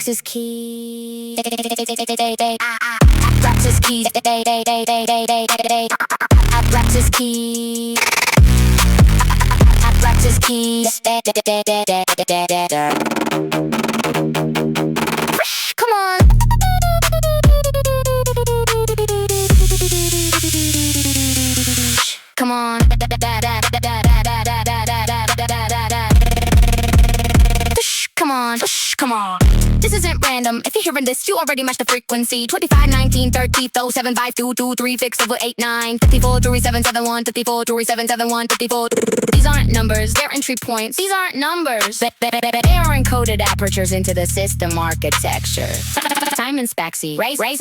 UMBRAxis Key. Abraxas Key. Abraxas Key. Abraxas Key. Come on. Come on. Come on, come on. This isn't random. If you're hearing this, you already match the frequency. 25, 19, 30, 7, 5, 2, 2, 3, fix over 8, 9, 54, 3, 7, 7, 1, 54, 3, 7, 7, 1, 54. These aren't numbers, they're entry points. These aren't numbers. They are encoded apertures into the system architecture. Time and spaxy. Race. Ever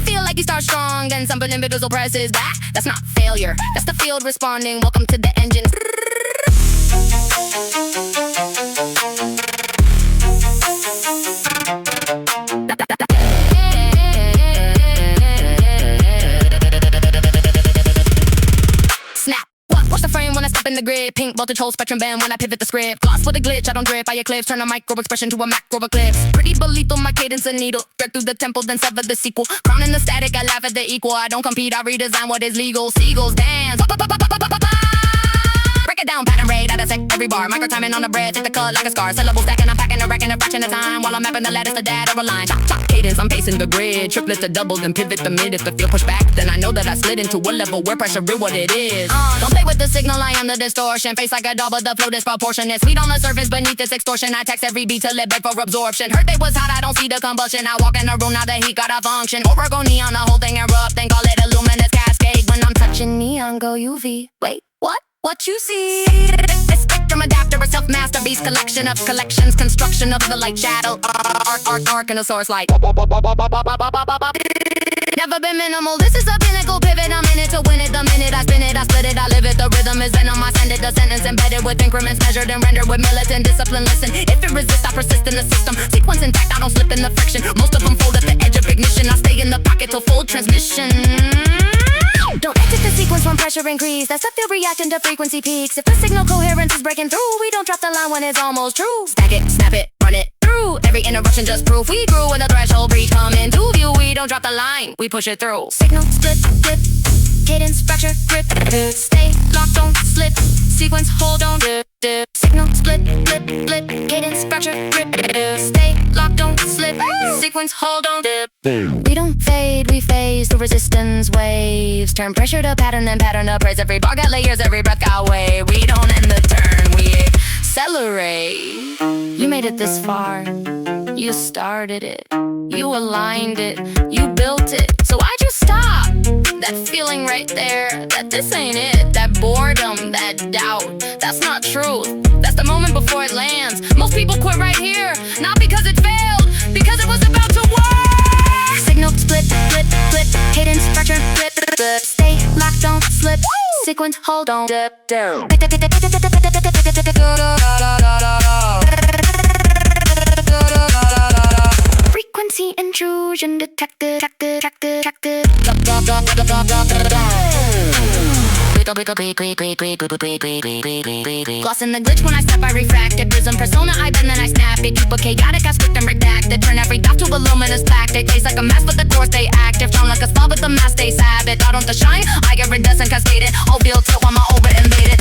feel like you start strong, then something in middle presses back? That's not failure. That's the field responding. Welcome to the engine. In the grid, pink voltage whole spectrum band when I pivot the script. Gloss with a glitch, I don't drip, I eclipse. Turn a micro expression to a macro eclipse. Pretty lethal, my cadence a needle. Thread through the temple, then sever the sequel. Crown in the static, I laugh at the equal. I don't compete, I redesign what is legal. Seagulls dance. Break it down, pattern rate, I dissect every bar. Micro timing on the bread, take the cut like a scar. Syllable stacking, I'm packing a rack in a fraction of time. While I'm mapping the lattice, the data align. Chop cadence, I'm pacing the grid. Triplet to double, then pivot the mid. If the field push back, then I know that I slid into a level where pressure is what it is. Don't play with the signal, I am the distortion. Face like a doll, but the flow disproportionate. Sweet on the surface, beneath this extortion. I text every beat till it beg for absorption. Heard they was hot, I don't see the combustion. I walk in the room, now the heat got a function. Oracle neon, the whole thing erupt. Then call it a luminous cascade. When I'm touching neon, go UV. Wait, what? What you see? A spectrum adapter, a self-masterpiece, collection of collections, construction of the light shadow, arc, and a source light. Never been minimal, this is a pinnacle pivot. I'm in it to win it, the minute I spin it, I split it, I live it. The rhythm is venom, I send it, the sentence embedded with increments measured and rendered with militant discipline. Listen, if it resists, I persist in the system. Sequence intact, I don't slip in the friction. Most of them fold at the edge of ignition. I stay in the pocket till full transmission. Don't exit the sequence when pressure increase. That's the field reacting to frequency peaks. If the signal coherence is breaking through, we don't drop the line when it's almost true. Stack it, snap it, run it through. Every interruption just proof we grew. When the threshold breach come into view, we don't drop the line, we push it through. Signal, split, flip, cadence, fracture, grip. Stay locked, don't slip. Sequence, hold on, dip. Signal, split, flip, cadence, fracture, grip. Stay locked, don't slip. Sequence, hold on, dip. We don't fade, we phase through resistance waves. Turn pressure to pattern, then pattern to praise. Every bar got layers, every breath got wave. We don't end the turn, we accelerate. You made it this far, you started it, you aligned it, you built it. So why'd you stop? That feeling right there, that this ain't it. That boredom, that doubt, that's not truth. That's the moment before it lands. Most people quit right here, not because it failed, because it was about to work. Signal, split, cadence, fracture, flip. Stay locked, don't slip. Sequence, hold on, dip. Frequency intrusion detected. Gloss in the glitch when I step, I refract it. Prism persona, I bend, then I snap it. Keep a chaotic, I split and redact it. Turn every dot to a luminous tactic. Taste like a mask, but the core stay active. Shine like a spell, but the mask stays habit. I don't to shine, I get iridescent, cascade it. All built till I'm over invaded.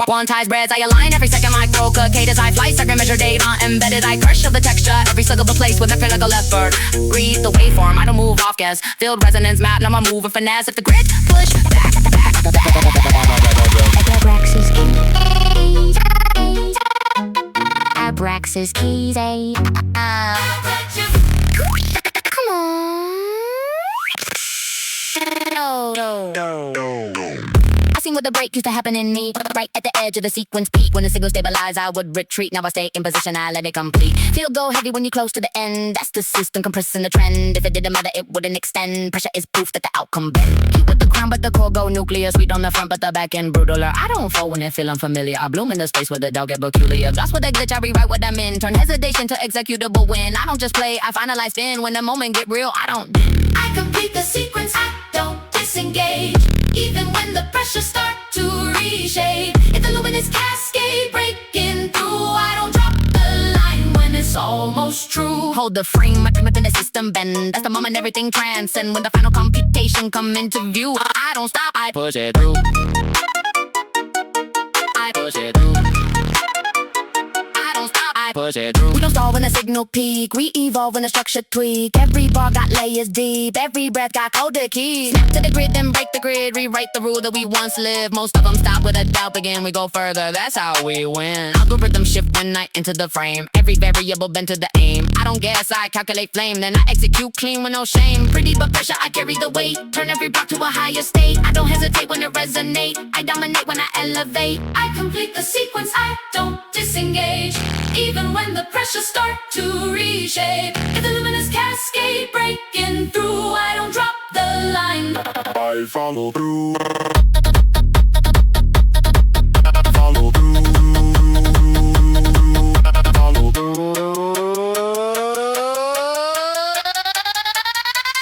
One ties breads, I align every second micro cadence. I fly, second measure data embedded. I crush of the texture, every syllable place with a clinical effort. Read the waveform, I don't move off guess. Field resonance map, now I'm moving finesse. If the grid push back. Abraxas keys. Abraxas keys. Come on. No. I seen what the break used to happen in me. Right at the edge of the sequence peak. When the signal stabilized, I would retreat. Now I stay in position, I let it complete. Feel go heavy when you close to the end. That's the system compressing the trend. If it didn't matter, it wouldn't extend. Pressure is proof that the outcome bend. Keep with the crown, but the core go nuclear. Sweet on the front, but the back end brutaler. I don't fall when it feel unfamiliar. I bloom in the space where the dog get peculiar. Gloss with a glitch, I rewrite what I'm in. Turn hesitation to executable win. I don't just play, I finalize spin. When the moment get real, I don't. I complete the sequence, I don't disengage. Even when the pressure start to reshape. If the luminous cascade breaking through, I don't drop the line when it's all hold the frame, I come up in the system bend. That's the moment everything transcends. When the final computation come into view, I don't stop, I push it through. I push it through. I don't stop, I push it through. We don't stall when the signal peak, we evolve when the structure tweak. Every bar got layers deep, every breath got coded keys. Snap to the grid, then break the grid, rewrite the rule that we once lived. Most of them stop with a doubt, begin, we go further, that's how we win. Algorithm shift when I enter the frame, every variable bent to the aim. I don't guess, I calculate flame, then I execute clean with no shame. Pretty but pressure, I carry the weight, turn every block to a higher state. I don't hesitate when it resonate, I dominate when I elevate. I complete the sequence, I don't disengage. Even when the pressure start to reshape. If the luminous cascade breaking through, I don't drop the line, I follow through. Follow through. Follow through.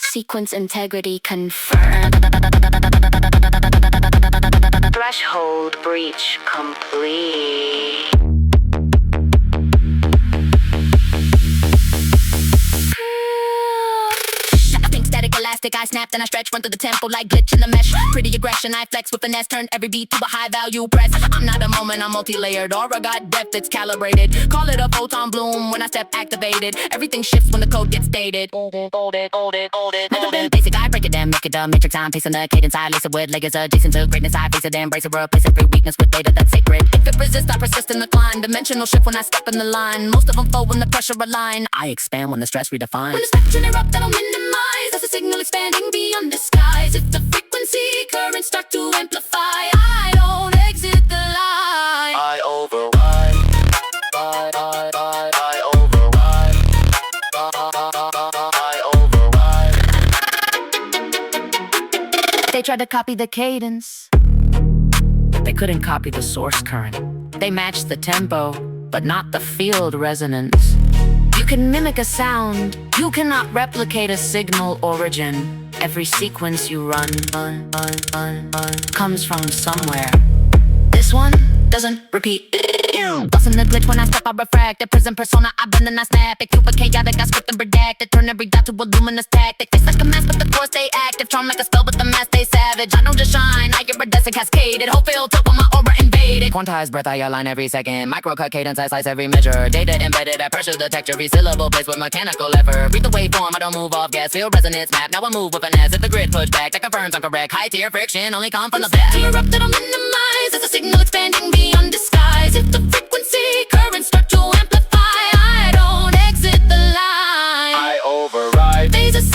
Sequence integrity confirmed. Threshold breach complete. Elastic, I snap, then I stretch, run through the tempo like glitch in the mesh. Pretty aggression, I flex with finesse, turn every beat to a high value press. I'm not a moment, I'm multi-layered, aura got depth, it's calibrated. Call it a photon bloom when I step activated. Everything shifts when the code gets dated. Hold it. Never been basic, I break it down, make it a matrix, I'm pacing the cadence, I lace it with layers adjacent to greatness. I face it, embrace it, replace every weakness with data that's sacred. If it resists, I persist and decline. Dimensional shift when I step in the line. Most of them fold when the pressure align. I expand when the stress redefines. when the spectrum erupt, I don't minimize. That's a signal expanding beyond disguise. If the frequency currents start to amplify, I don't exit the line, I override. I override. I override. They tried to copy the cadence. They couldn't copy the source current. They matched the tempo, but not the field resonance. You can mimic a sound, you cannot replicate a signal origin. Every sequence you run comes from somewhere. This one doesn't repeat. Bustin' the glitch when I step, I refract. The prison persona, I bend and I snap. They cute but chaotic, I script and redact. They turn every dot to a luminous tactic. They face like a mask, but the core stay active. Charm like a spell, but the mask stay savage. I don't just shine, I iridescent cascaded. Whole field tilt when my aura invaded. Quantized breath, I align every second. Micro cut cadence, I slice every measure. Data embedded at pressure detector. Every syllable placed with mechanical effort. Read the waveform, I don't move off gas. Feel resonance map, now I move with finesse. If the grid push back, that confirms I'm correct. High tier friction only come from the back. Erupt, I don't minimize. It's a signal expanding beyond disguise. If the frequency currents start to amplify, I don't exit the line, I override. Phases